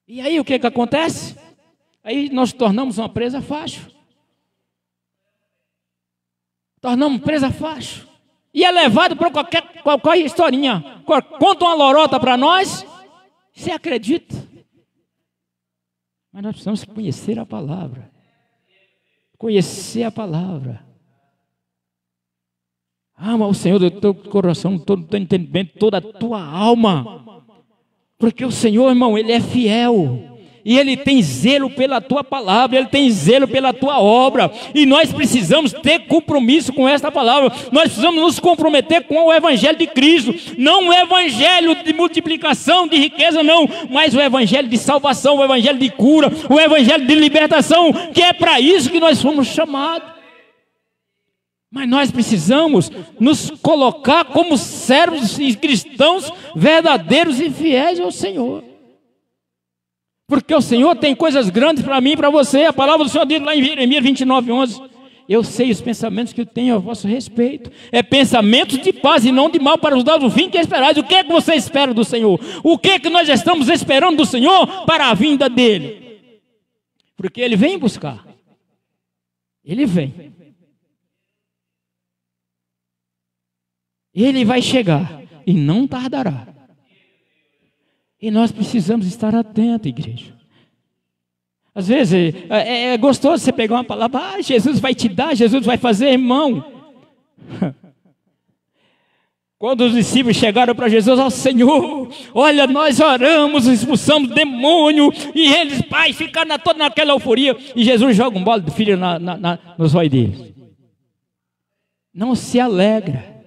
E aí o que acontece? Aí nós tornamos uma presa fácil. Tornamos presa fácil. E é levado para qualquer historinha. Conta uma lorota para nós. Você acredita? Mas nós precisamos conhecer a palavra. Conhecer a palavra. Ama o Senhor do teu coração, todo o teu entendimento, toda a tua alma. Porque o Senhor, irmão, Ele é fiel. E Ele tem zelo pela tua palavra, Ele tem zelo pela tua obra. E nós precisamos ter compromisso com esta palavra. Nós precisamos nos comprometer com o Evangelho de Cristo. Não o Evangelho de multiplicação, de riqueza, não. Mas o Evangelho de salvação, o Evangelho de cura, o Evangelho de libertação. Que é para isso que nós fomos chamados. Mas nós precisamos nos colocar como servos e cristãos verdadeiros e fiéis ao Senhor. Porque o Senhor tem coisas grandes para mim e para você. A palavra do Senhor diz lá em Jeremias 29:11. Eu sei os pensamentos que eu tenho a vosso respeito. É pensamentos de paz e não de mal, para os dar o fim que esperais. O que é que você espera do Senhor? O que é que nós estamos esperando do Senhor para a vinda dEle? Porque Ele vem buscar. Ele vem. Ele vai chegar e não tardará. E nós precisamos estar atentos, igreja. Às vezes é gostoso você pegar uma palavra, Jesus vai te dar, Jesus vai fazer, irmão. Quando os discípulos chegaram para Jesus, Senhor, olha, nós oramos, expulsamos demônio, e eles, pai, ficaram toda naquela euforia, e Jesus joga um bolo de filho nos olhos deles. Não se alegra,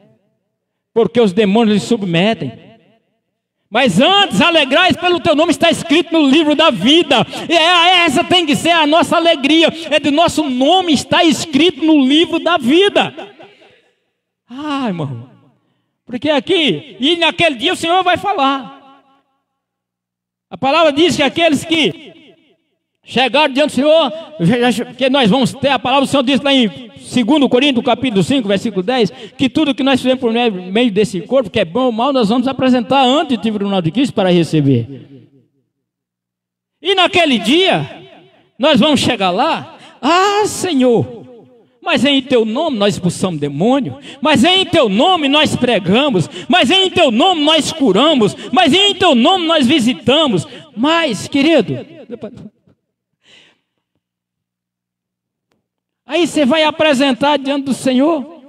porque os demônios lhe submetem. Mas antes, alegrais pelo teu nome, está escrito no livro da vida. E essa tem que ser a nossa alegria. É do nosso nome está escrito no livro da vida. Irmão. Porque aqui, e naquele dia o Senhor vai falar. A palavra diz que aqueles que chegaram diante do Senhor, que nós vamos ter, a palavra do Senhor diz lá em 2 Coríntios, capítulo 5, versículo 10, que tudo que nós fizemos por meio desse corpo, que é bom ou mal, nós vamos apresentar ante o tribunal de Cristo para receber. E naquele dia, nós vamos chegar lá, Senhor, mas em teu nome nós expulsamos demônio, mas em teu nome nós pregamos, mas em teu nome nós curamos, mas em teu nome nós visitamos. Mas, querido, aí você vai apresentar diante do Senhor.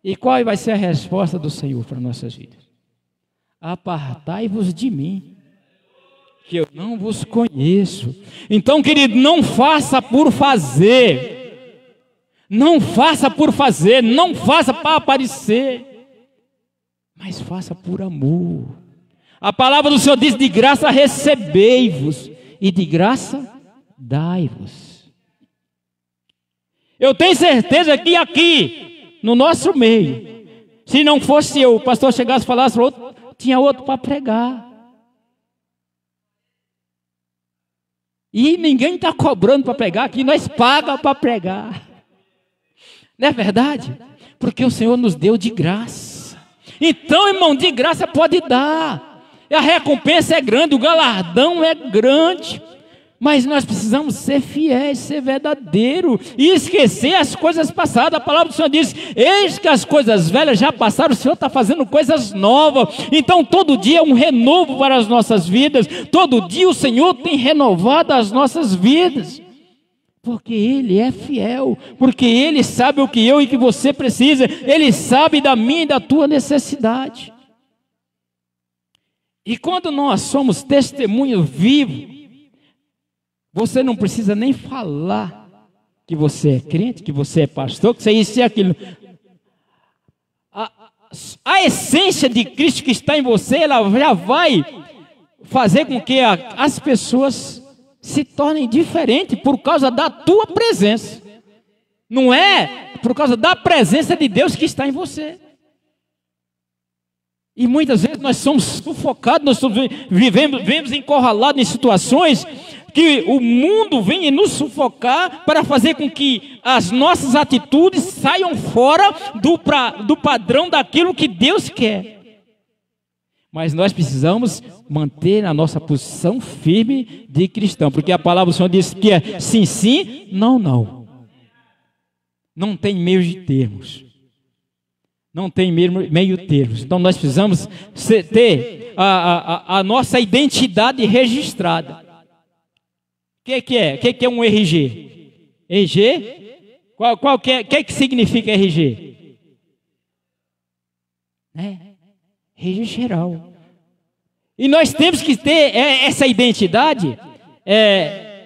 E qual vai ser a resposta do Senhor para nossas vidas? Apartai-vos de mim, que eu não vos conheço. Então, querido, não faça por fazer. Não faça por fazer, não faça para aparecer. Mas faça por amor. A palavra do Senhor diz: de graça recebei-vos, e de graça dai-vos. Eu tenho certeza que aqui, no nosso meio, se não fosse eu, o pastor chegasse e falasse para outro, tinha outro para pregar. E ninguém está cobrando para pregar aqui, nós pagamos para pregar. Não é verdade? Porque o Senhor nos deu de graça. Então, irmão, de graça pode dar. A recompensa é grande, o galardão é grande. Mas nós precisamos ser fiéis, ser verdadeiro e esquecer as coisas passadas. A palavra do Senhor diz: eis que as coisas velhas já passaram, o Senhor está fazendo coisas novas. Então todo dia é um renovo para as nossas vidas. Todo dia o Senhor tem renovado as nossas vidas. Porque Ele é fiel, porque Ele sabe o que eu e que você precisa. Ele sabe da minha e da tua necessidade. E quando nós somos testemunho vivo, você não precisa nem falar que você é crente, que você é pastor, que você é isso e aquilo. A essência de Cristo que está em você, ela já vai fazer com que as pessoas se tornem diferentes por causa da tua presença. Não é por causa da presença de Deus que está em você. E muitas vezes nós somos sufocados, nós vivemos encurralados em situações que o mundo vem nos sufocar para fazer com que as nossas atitudes saiam fora do padrão daquilo que Deus quer. Mas nós precisamos manter a nossa posição firme de cristão, porque a palavra do Senhor diz que é sim, sim, não, não. Não tem meio de termos. Não tem meio termos. Então nós precisamos ter a nossa identidade registrada. O que é? O que é um RG? RG? O que significa RG? né? Igreja geral. E nós temos que ter essa identidade,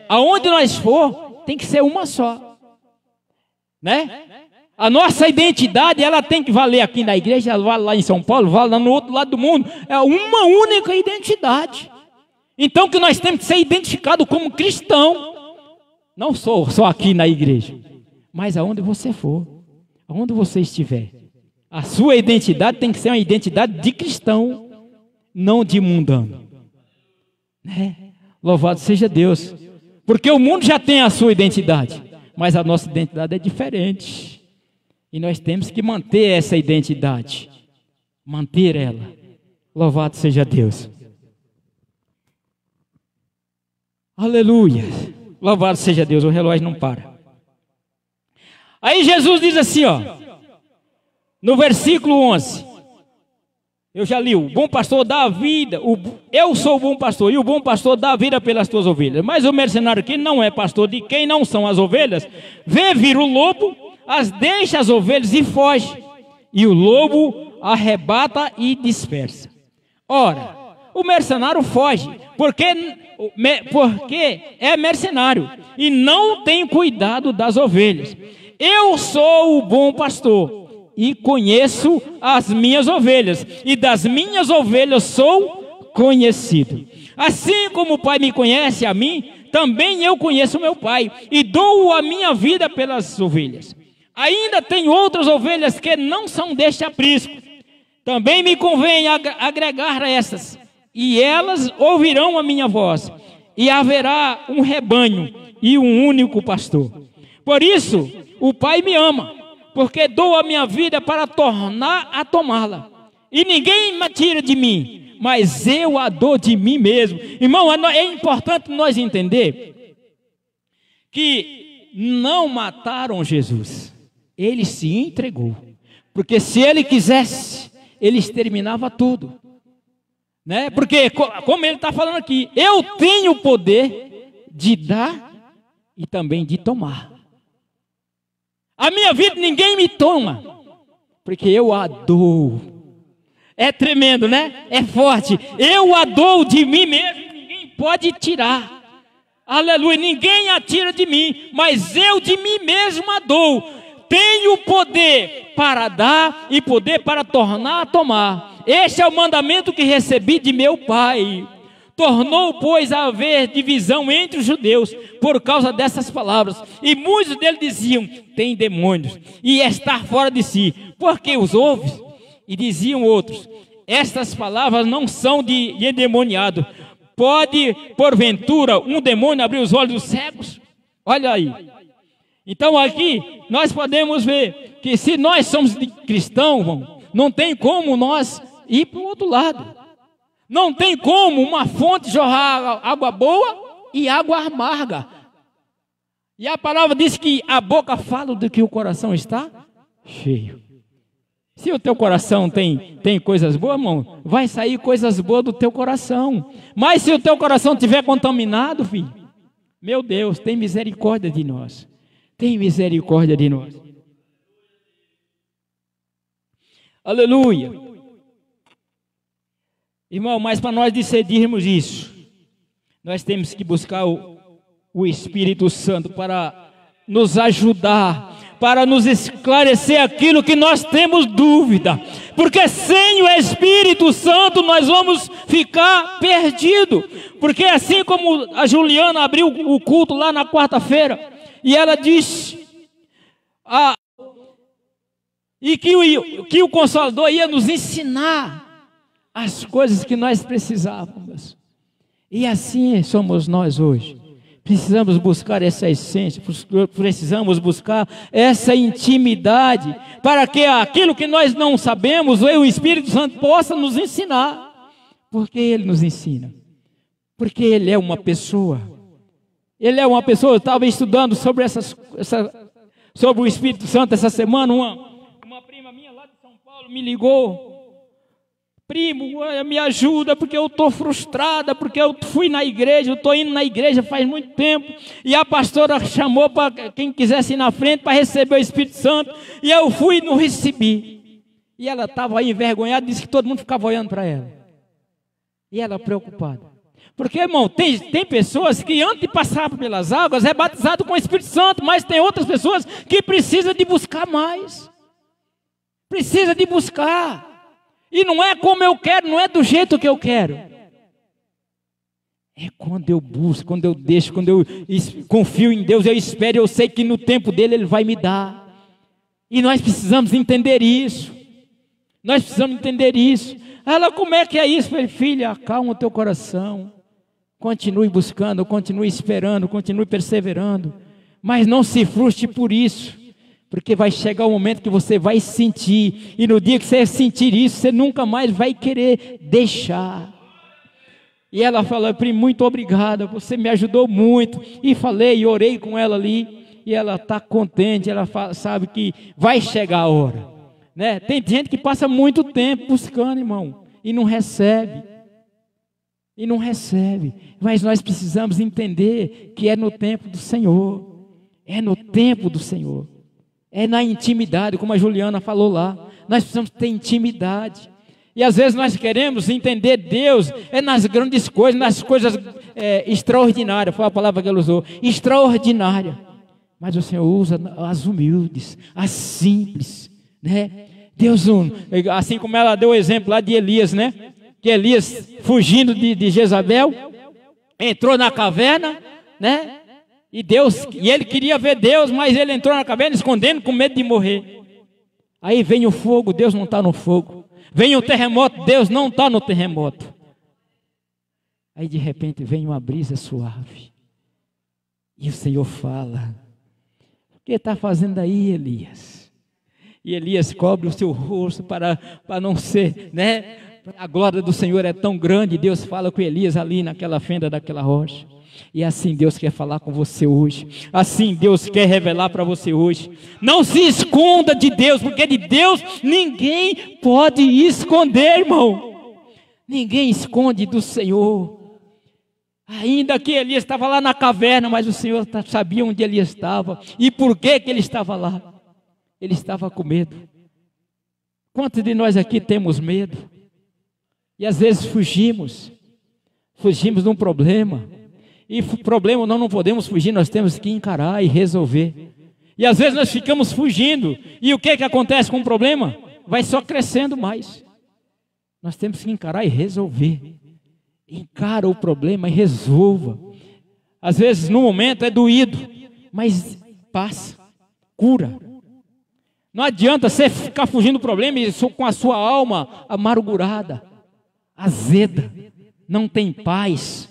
aonde nós for, tem que ser uma só, né? A nossa identidade, ela tem que valer aqui na igreja, ela vale lá em São Paulo, vale lá no outro lado do mundo. É uma única identidade. Então que nós temos que ser identificados como cristão. Não só aqui na igreja, mas aonde você for, aonde você estiver. A sua identidade tem que ser uma identidade de cristão, não de mundano, né? Louvado seja Deus. Porque o mundo já tem a sua identidade, mas a nossa identidade é diferente. E nós temos que manter essa identidade. Manter ela. Louvado seja Deus. Aleluia. Louvado seja Deus. O relógio não para. Aí Jesus diz assim, ó. No versículo 11. Eu já li. O bom pastor dá a vida. Eu sou o bom pastor. E o bom pastor dá a vida pelas tuas ovelhas. Mas o mercenário que não é pastor de quem não são as ovelhas, vê vir o lobo, as deixa as ovelhas e foge, e o lobo arrebata e dispersa. Ora, o mercenário foge, porque é mercenário, e não tem cuidado das ovelhas. Eu sou o bom pastor, e conheço as minhas ovelhas, e das minhas ovelhas sou conhecido. Assim como o Pai me conhece a mim, também eu conheço meu Pai, e dou a minha vida pelas ovelhas. Ainda tem outras ovelhas que não são deste aprisco. Também me convém agregar a essas, e elas ouvirão a minha voz, e haverá um rebanho e um único pastor. Por isso, o Pai me ama, porque dou a minha vida para tornar a tomá-la. E ninguém me tira de mim, mas eu a dou de mim mesmo. Irmão, é importante nós entender que não mataram Jesus. Ele se entregou, porque se ele quisesse, ele exterminava tudo, né? Porque, como ele está falando aqui, eu tenho o poder de dar e também de tomar. A minha vida ninguém me toma, porque eu a dou. É tremendo, né? É forte. Eu a dou de mim mesmo, ninguém pode tirar. Aleluia, ninguém a tira de mim, mas eu de mim mesmo a dou. Tenho poder para dar e poder para tornar a tomar. Este é o mandamento que recebi de meu Pai. Tornou, pois, a haver divisão entre os judeus por causa dessas palavras. E muitos deles diziam, tem demônios, e está fora de si. Porque os ouve? E diziam outros, estas palavras não são de endemoniado. Pode, porventura, um demônio abrir os olhos dos cegos? Olha aí. Então aqui nós podemos ver que se nós somos cristãos, não tem como nós ir para o outro lado. Não tem como uma fonte jorrar água boa e água amarga. E a palavra diz que a boca fala do que o coração está cheio. Se o teu coração tem coisas boas, irmão, vai sair coisas boas do teu coração. Mas se o teu coração estiver contaminado, filho, meu Deus, tem misericórdia de nós. Tem misericórdia de nós. Aleluia. Irmão, mas para nós decidirmos isso, nós temos que buscar o Espírito Santo para nos ajudar, para nos esclarecer aquilo que nós temos dúvida. Porque sem o Espírito Santo nós vamos ficar perdidos. Porque assim como a Juliana abriu o culto lá na quarta-feira, e ela disse que o Consolador ia nos ensinar as coisas que nós precisávamos. E assim somos nós hoje. Precisamos buscar essa essência, precisamos buscar essa intimidade, para que aquilo que nós não sabemos, o Espírito Santo possa nos ensinar. Porque Ele nos ensina. Porque Ele é uma pessoa. Ele é uma pessoa. Eu estava estudando sobre sobre o Espírito Santo essa semana. Uma prima minha lá de São Paulo me ligou. Primo, me ajuda porque eu estou frustrada, porque eu fui na igreja, eu estou indo na igreja faz muito tempo, e a pastora chamou para quem quisesse ir na frente para receber o Espírito Santo, e eu fui e não recebi. E ela estava aí envergonhada, disse que todo mundo ficava olhando para ela. E ela preocupada. Porque, irmão, tem pessoas que antes de passar pelas águas é batizado com o Espírito Santo, mas tem outras pessoas que precisam de buscar mais. Precisa de buscar. E não é como eu quero, não é do jeito que eu quero. É quando eu busco, quando eu deixo, quando eu confio em Deus, eu espero, eu sei que no tempo dele Ele vai me dar. E nós precisamos entender isso. Nós precisamos entender isso. Ela, como é que é isso? Eu falei, filha, acalma o teu coração. Continue buscando, continue esperando, continue perseverando. Mas não se frustre por isso. Porque vai chegar o momento que você vai sentir. E no dia que você sentir isso, você nunca mais vai querer deixar. E ela falou, primo, muito obrigada, você me ajudou muito. E falei, e orei com ela ali. E ela está contente, ela sabe que vai chegar a hora. Né? Tem gente que passa muito tempo buscando, irmão, e não recebe. E não recebe. Mas nós precisamos entender que é no tempo do Senhor. É no tempo do Senhor. É na intimidade, como a Juliana falou lá. Nós precisamos ter intimidade. E às vezes nós queremos entender Deus nas grandes coisas, nas coisas extraordinárias. Foi a palavra que ela usou. Extraordinária. Mas o Senhor usa as humildes, as simples, né? Deus, assim como ela deu o exemplo lá de Elias, né? Que Elias, fugindo de Jezabel, entrou na caverna, né? E ele queria ver Deus, mas ele entrou na caverna escondendo com medo de morrer. Aí vem o fogo, Deus não está no fogo. Vem o terremoto, Deus não está no terremoto. Aí de repente vem uma brisa suave. E o Senhor fala, o que está fazendo aí, Elias? E Elias cobre o seu rosto para não ser, né? A glória do Senhor é tão grande. Deus fala com Elias ali naquela fenda daquela rocha. E assim Deus quer falar com você hoje. Assim Deus quer revelar para você hoje. Não se esconda de Deus, porque de Deus ninguém pode esconder, irmão. Ninguém esconde do Senhor. Ainda que Elias estava lá na caverna, mas o Senhor sabia onde Elias estava. E por que ele estava lá? Ele estava com medo. Quantos de nós aqui temos medo? E às vezes fugimos de um problema. E problema nós não podemos fugir, nós temos que encarar e resolver. E às vezes nós ficamos fugindo. E o que acontece com o problema? Vai só crescendo mais. Nós temos que encarar e resolver. Encara o problema e resolva. Às vezes no momento é doído, mas passa, cura. Não adianta você ficar fugindo do problema e com a sua alma amargurada, azeda, não tem paz.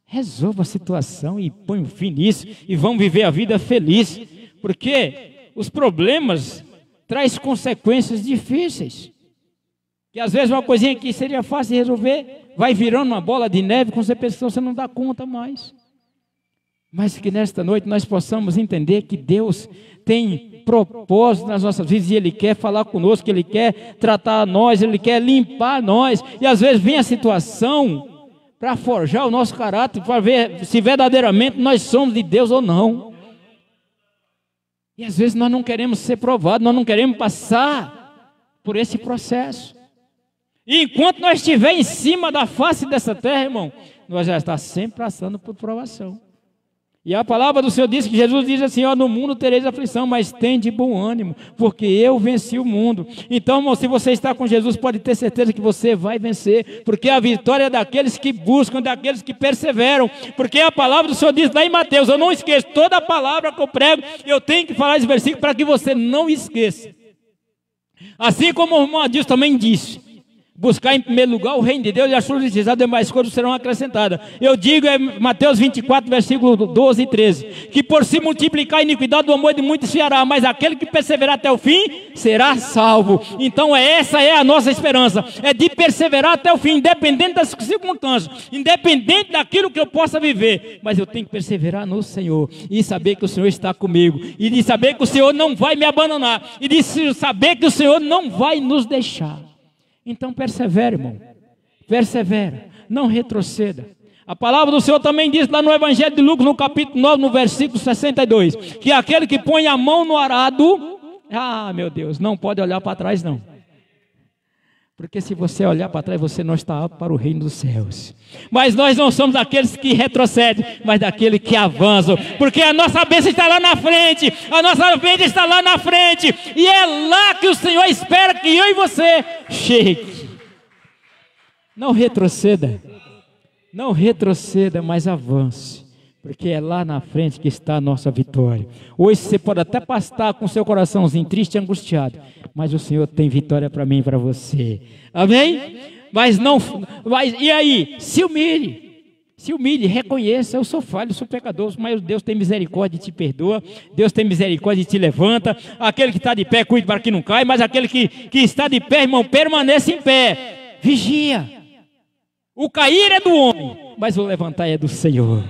Resolva a situação e põe um fim nisso e vamos viver a vida feliz. Porque os problemas trazem consequências difíceis. Que às vezes uma coisinha que seria fácil de resolver, vai virando uma bola de neve, com você não dá conta mais. Mas que nesta noite nós possamos entender que Deus tem propósito nas nossas vidas e Ele quer falar conosco, Ele quer tratar nós, Ele quer limpar nós. E às vezes vem a situação para forjar o nosso caráter, para ver se verdadeiramente nós somos de Deus ou não. E às vezes nós não queremos ser provados, nós não queremos passar por esse processo. E enquanto nós estivermos em cima da face dessa terra, irmão, nós já estamos sempre passando por provação. E a palavra do Senhor diz que Jesus diz assim, ó, no mundo tereis aflição, mas tende bom ânimo, porque eu venci o mundo. Então, irmão, se você está com Jesus, pode ter certeza que você vai vencer, porque a vitória é daqueles que buscam, daqueles que perseveram, porque a palavra do Senhor diz lá em Mateus, eu não esqueço, toda a palavra que eu prego, eu tenho que falar esse versículo para que você não esqueça. Assim como o irmão Adilson também disse, buscar em primeiro lugar o reino de Deus e as suas justiça, as demais coisas serão acrescentadas. Eu digo, Mateus 24, versículo 12 e 13, que por se multiplicar a iniquidade, o amor de muitos se fará, mas aquele que perseverar até o fim, será salvo. Então essa é a nossa esperança, é de perseverar até o fim, independente das circunstâncias, independente daquilo que eu possa viver, mas eu tenho que perseverar no Senhor, e saber que o Senhor está comigo, e de saber que o Senhor não vai me abandonar, e de saber que o Senhor não vai nos deixar. Então persevere, irmão, persevera, não retroceda. A palavra do Senhor também diz lá no Evangelho de Lucas, no capítulo 9, no versículo 62, que aquele que põe a mão no arado, meu Deus, não pode olhar para trás não. Porque se você olhar para trás, você não está apto para o reino dos céus. Mas nós não somos daqueles que retrocedem, mas daqueles que avançam. Porque a nossa bênção está lá na frente. A nossa bênção está lá na frente. E é lá que o Senhor espera que eu e você chegue. Não retroceda. Não retroceda, mas avance. Porque é lá na frente que está a nossa vitória. Hoje você pode até pastar com seu coraçãozinho triste e angustiado, mas o Senhor tem vitória para mim e para você. Amém? E aí? Se humilhe, reconheça, eu sou falho, eu sou pecador, mas Deus tem misericórdia e te perdoa, Deus tem misericórdia e te levanta. Aquele que está de pé, cuide para que não caia, mas aquele que está de pé, irmão, permaneça em pé, vigia. O cair é do homem, mas o levantar é do Senhor.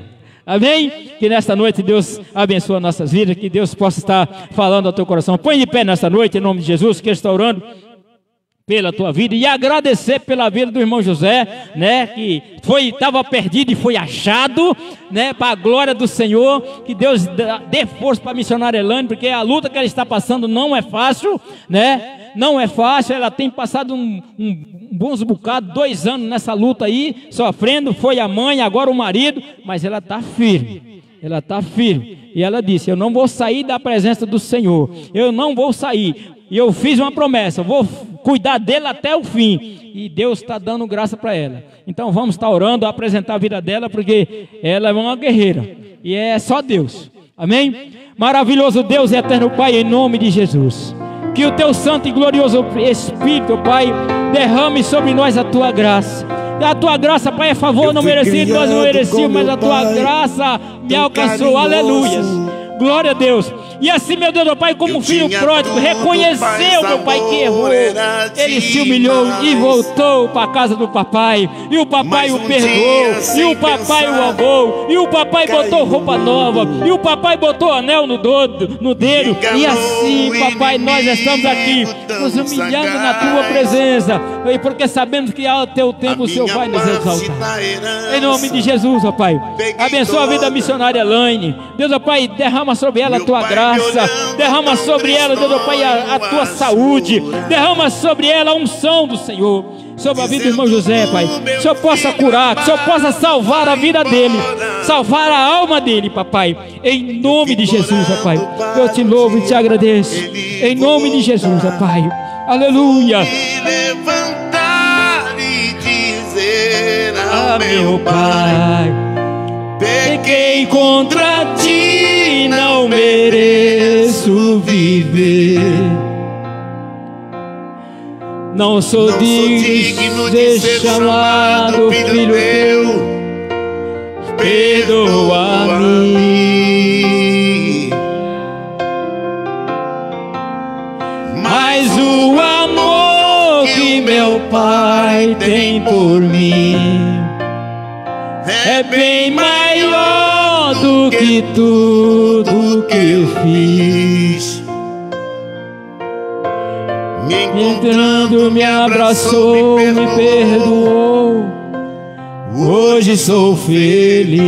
Amém? Que nesta noite Deus abençoe nossas vidas, que Deus possa estar falando ao teu coração. Põe de pé nesta noite, em nome de Jesus, que Ele está orando pela tua vida, e agradecer pela vida do irmão José, né, que estava perdido e foi achado, né, para a glória do Senhor. Que Deus dê força para a missionária Elaine, porque a luta que ela está passando não é fácil, né, não é fácil. Ela tem passado um bons bocados, 2 anos nessa luta aí, sofrendo. Foi a mãe, agora o marido, mas ela está firme. Ela está firme. E ela disse: eu não vou sair da presença do Senhor. Eu não vou sair. E eu fiz uma promessa, eu vou cuidar dele até o fim. E Deus está dando graça para ela. Então vamos estar orando, apresentar a vida dela, porque ela é uma guerreira. E é só Deus. Amém? Maravilhoso Deus e eterno Pai, em nome de Jesus. Que o teu santo e glorioso Espírito, Pai, derrame sobre nós a tua graça. A tua graça, Pai, é favor não merecido, nós não merecíamos, mas a tua graça me alcançou. Aleluia. Glória a Deus. E assim, meu Deus, meu Pai, como filho pródigo, reconheceu, meu Pai, que errou. Ele se humilhou e voltou para a casa do papai. E o papai o perdoou. E o papai o amou. E o papai botou roupa nova. E o papai botou anel no dedo. E assim, papai, nós estamos aqui nos humilhando na tua presença. E porque sabemos que ao teu tempo o Senhor vai nos exaltar. Em nome de Jesus, ó Pai. Abençoa a vida da missionária Elaine. Deus, ó Pai, derrama sobre ela a tua graça. Derrama sobre ela, Deus, ó Pai, a tua saúde. Derrama sobre ela a unção do Senhor. Sobre a vida do irmão José, Pai. Que o Senhor possa curar, que o Senhor possa salvar a vida dele, salvar a alma dele, papai. Em nome de Jesus, ó Pai. Eu te louvo e te agradeço. Em nome de Jesus, ó Pai. Aleluia. Levantar e dizer ao Meu Pai, pequei contra ti, não mereço viver. Não sou digno de ser chamado filho teu. Perdoa-me. Mas o amor que meu Pai tem por mim é bem maior do que tudo que fiz. Me Entrando, me abraçou, me perdoou. Hoje sou feliz.